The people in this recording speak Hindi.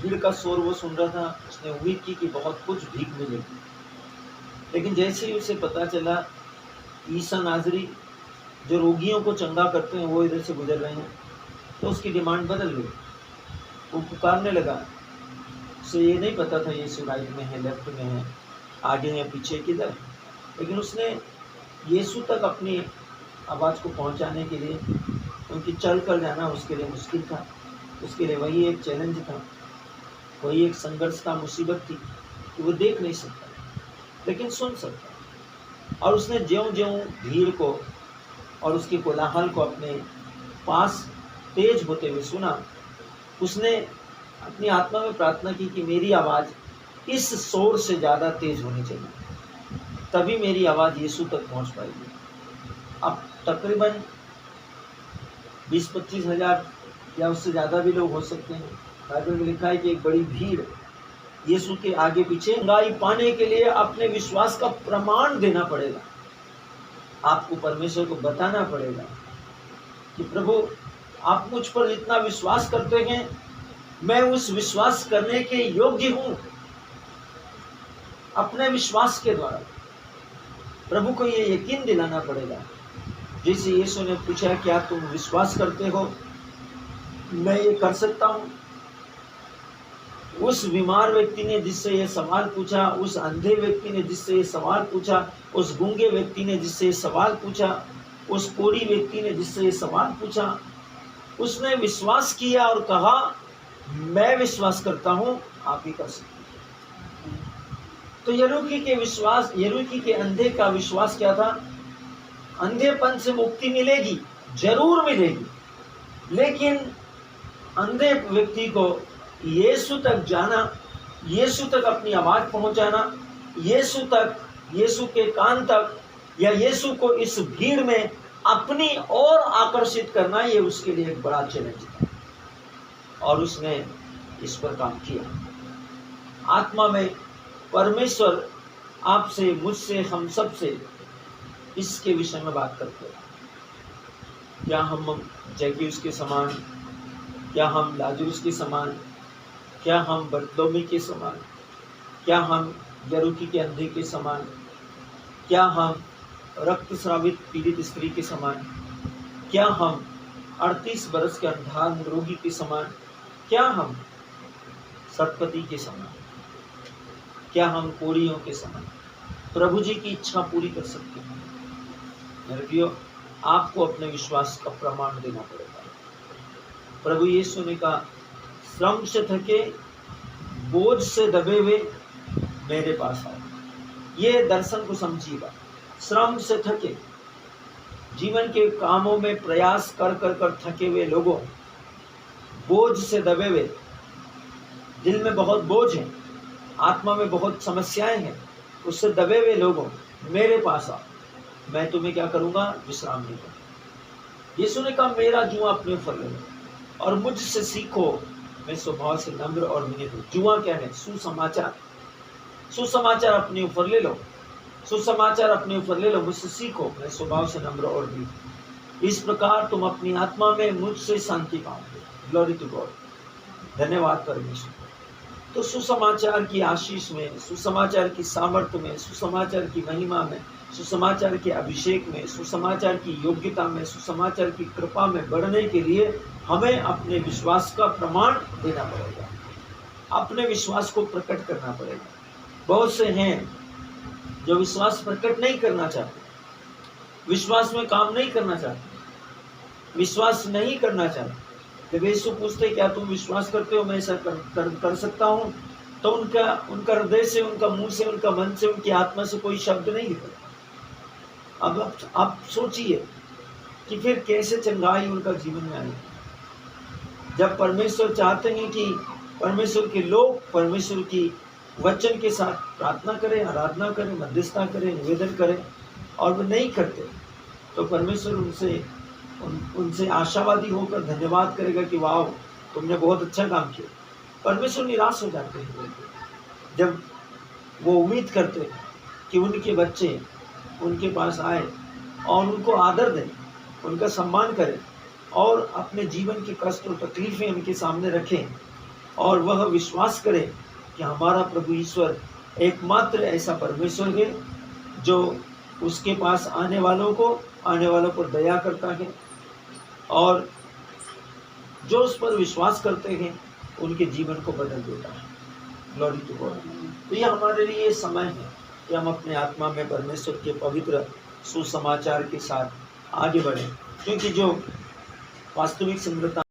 भीड़ का शोर वो सुन रहा था, उसने उम्मीद की कि बहुत कुछ भीख मिलेगी। लेकिन जैसे ही उसे पता चला ईसा नाज़री जो रोगियों को चंगा करते हैं वो इधर से गुजर रहे हैं, तो उसकी डिमांड बदल गई। वो पुकारने लगा। उसे ये नहीं पता था यीशु राइट में है, लेफ्ट में है, आगे है, पीछे किधर। लेकिन उसने यीशु तक अपनी आवाज़ को पहुंचाने के लिए, क्योंकि चल कर जाना उसके लिए मुश्किल था, उसके लिए वही एक चैलेंज था, वही एक संघर्ष था, मुसीबत थी कि वो देख नहीं सकता लेकिन सुन सकता। और उसने ज्यों-ज्यों भीड़ को और उसके कोलाहल को अपने पास तेज होते हुए सुना, उसने अपनी आत्मा में प्रार्थना की कि मेरी आवाज़ इस शोर से ज़्यादा तेज होनी चाहिए, तभी मेरी आवाज़ यीशु तक पहुंच पाएगी। अब तकरीबन 20-25 हज़ार या उससे ज़्यादा भी लोग हो सकते हैं। बाइबल में लिखा है कि एक बड़ी भीड़ यीशु के आगे पीछे। चंगाई पाने के लिए अपने विश्वास का प्रमाण देना पड़ेगा। आपको परमेश्वर को बताना पड़ेगा कि प्रभु आप मुझ पर इतना विश्वास करते हैं, मैं उस विश्वास करने के योग्य हूँ। अपने विश्वास के द्वारा प्रभु को ये यकीन दिलाना पड़ेगा। जैसे यीशु ने पूछा, क्या तुम विश्वास करते हो मैं ये कर सकता हूँ? उस बीमार व्यक्ति ने जिससे ये सवाल पूछा, उस अंधे व्यक्ति ने जिससे ये सवाल पूछा, उस गूंगे व्यक्ति ने जिससे ये सवाल पूछा, उस कोढ़ी व्यक्ति ने जिससे ये सवाल पूछा, उसने विश्वास किया और कहा मैं विश्वास करता हूँ, आप ही कर सकते हैं। तो यरूकी के अंधे का विश्वास क्या था? अंधेपन से मुक्ति मिलेगी, जरूर मिलेगी, लेकिन अंधे व्यक्ति को यीशु तक जाना, यीशु तक अपनी आवाज़ पहुंचाना, यीशु के कान तक, या यीशु को इस भीड़ में अपनी ओर आकर्षित करना, ये उसके लिए एक बड़ा चैलेंज था और उसने इस पर काम किया। आत्मा में परमेश्वर आपसे, मुझसे, हम सब से इसके विषय में बात करते हैं। क्या हम जैकियुस के समान, क्या हम लाजरुस के समान, क्या हम बरतलोमी के समान, क्या हम यरूकी के अंधे के समान, क्या हम रक्तस्रावित पीड़ित स्त्री के समान, क्या हम 38 बरस के अंधान रोगी के समान, क्या हम सतपति के समान, क्या हम कोढ़ियों के समान प्रभु जी की इच्छा पूरी कर सकते हैं? मेरे प्रियो, आपको अपने विश्वास का प्रमाण देना पड़ेगा। प्रभु यीशु ने कहा, श्रम से थके, बोझ से दबे हुए मेरे पास आओ। ये दर्शन को समझिएगा। श्रम से थके, जीवन के कामों में प्रयास कर कर कर थके हुए लोगों, बोझ से दबे हुए, दिल में बहुत बोझ है, आत्मा में बहुत समस्याएं हैं, उससे दबे हुए लोगों, मेरे पास आओ, मैं तुम्हें क्या करूंगा? विश्राम दूंगा। यीशु ने कहा, मेरा जुआ अपने ऊपर ले लो और मुझसे सीखो, मैं स्वभाव से नम्र और विनम्र हूं। जुआ क्या है? सुसमाचार। सुसमाचार अपने ऊपर ले लो, सुसमाचार अपने ऊपर ले लो, मुझसे सीखो, मैं स्वभाव से नम्र और विनम्र। इस प्रकार तुम अपनी आत्मा में मुझसे शांति पाओगे। Glory to God. धन्यवाद परमेश्वर। तो सुसमाचार की आशीष में, सुसमाचार की सामर्थ्य में, सुसमाचार की महिमा में, सुसमाचार के अभिषेक में, सुसमाचार की योग्यता में, सुसमाचार की कृपा में बढ़ने के लिए हमें अपने विश्वास का प्रमाण देना पड़ेगा, अपने विश्वास को प्रकट करना पड़ेगा। बहुत से हैं जो विश्वास प्रकट नहीं करना चाहते, विश्वास में काम नहीं करना चाहते, विश्वास नहीं करना चाहते। जब यीशु पूछते क्या तुम विश्वास करते हो मैं ऐसा कर सकता हूँ, तो उनका हृदय से, उनका मुंह से, उनका मन से, उनकी आत्मा से कोई शब्द नहीं निकलता। अब आप सोचिए कि फिर कैसे चंगाई उनका जीवन में आएगी। जब परमेश्वर चाहते हैं कि परमेश्वर के लोग परमेश्वर की वचन के साथ प्रार्थना करें, आराधना करें, मध्यस्थता करें, निवेदन करें, और वो नहीं करते, तो परमेश्वर उनसे आशावादी होकर धन्यवाद करेगा कि वाह तुमने बहुत अच्छा काम किया। परमेश्वर निराश हो जाते हैं जब वो उम्मीद करते हैं कि उनके बच्चे उनके पास आए और उनको आदर दें, उनका सम्मान करें और अपने जीवन की कष्ट और तकलीफें उनके सामने रखें, और वह विश्वास करे कि हमारा प्रभु ईश्वर एकमात्र ऐसा परमेश्वर है जो उसके पास आने वालों पर दया करता है और जो उस पर विश्वास करते हैं उनके जीवन को बदल देता है। Glory to God. तो ये हमारे लिए समय है कि हम अपने आत्मा में परमेश्वर के पवित्र सुसमाचार के साथ आगे बढ़ें, क्योंकि जो वास्तविक सुंदरता